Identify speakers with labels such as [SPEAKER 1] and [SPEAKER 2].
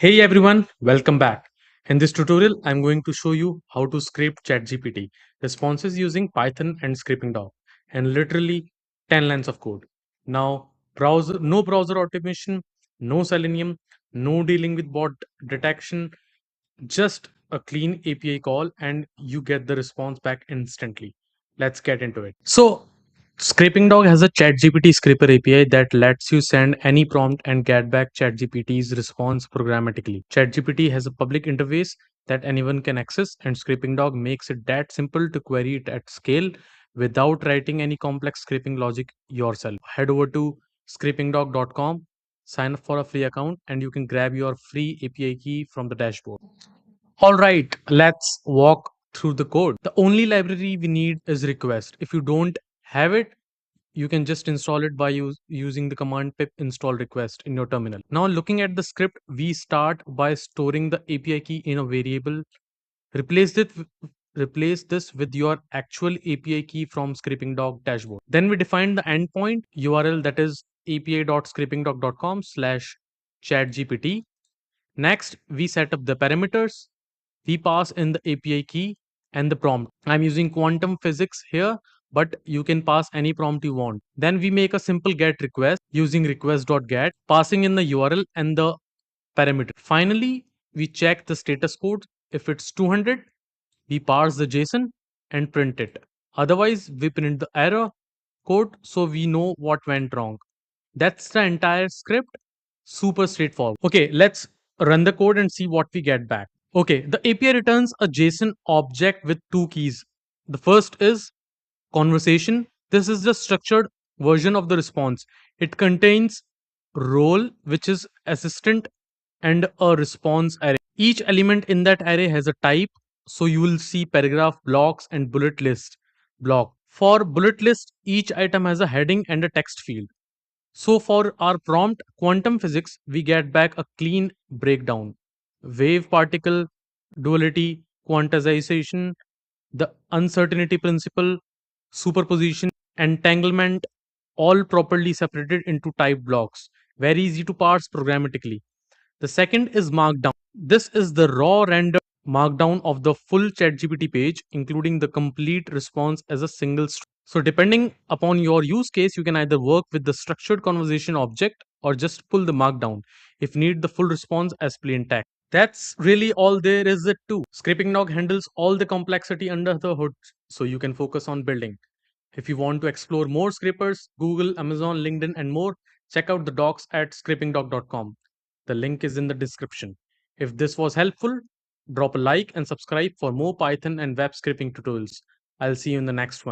[SPEAKER 1] Hey everyone, welcome back. In this tutorial, I'm going to show you how to scrape ChatGPT responses using Python and Scrapingdog, and literally 10 lines of code. Now, no browser automation, no Selenium, no dealing with bot detection, just a clean API call and you get the response back instantly. Let's get into it. So, Scrapingdog has a ChatGPT Scraper API that lets you send any prompt and get back ChatGPT's response programmatically. ChatGPT has a public interface that anyone can access, and Scrapingdog makes it that simple to query it at scale without writing any complex scraping logic yourself. Head over to scrapingdog.com, sign up for a free account, and you can grab your free API key from the dashboard. All right, let's walk through the code. The only library we need is request. If you don't have it, you can just install it by using the command pip install request in your terminal. Now, looking at the script, we start by storing the API key in a variable. Replace it. Replace this with your actual API key from Scrapingdog dashboard. Then we define the endpoint URL, that is api.scrapingdog.com/chatgpt. Next, we set up the parameters. We pass in the API key and the prompt. I'm using quantum physics here, but you can pass any prompt you want. Then we make a simple get request using request.get, passing in the URL and the parameter. Finally, we check the status code. If it's 200, we parse the JSON and print it. Otherwise, we print the error code so we know what went wrong. That's the entire script. Super straightforward. Okay, let's run the code and see what we get back. Okay, the API returns a JSON object with two keys. The first is conversation. This is the structured version of the response. It contains role, which is assistant, and a response array. Each element in that array has a type. So you will see paragraph blocks and bullet list block. For bullet list, each item has a heading and a text field. So for our prompt quantum physics, we get back a clean breakdown. Wave particle duality, quantization, the uncertainty principle, superposition, entanglement, all properly separated into type blocks. Very easy to parse programmatically. The second is markdown. This is the raw rendered markdown of the full ChatGPT page, including the complete response as a single string. So, depending upon your use case, you can either work with the structured conversation object or just pull the markdown if need the full response as plain text. That's really all there is it to. Scraping Dog handles all the complexity under the hood, so you can focus on building. If you want to explore more scrapers, Google, Amazon, LinkedIn, and more, check out the docs at scrapingdog.com. The link is in the description. If this was helpful, drop a like and subscribe for more Python and web scraping tutorials. I'll see you in the next one.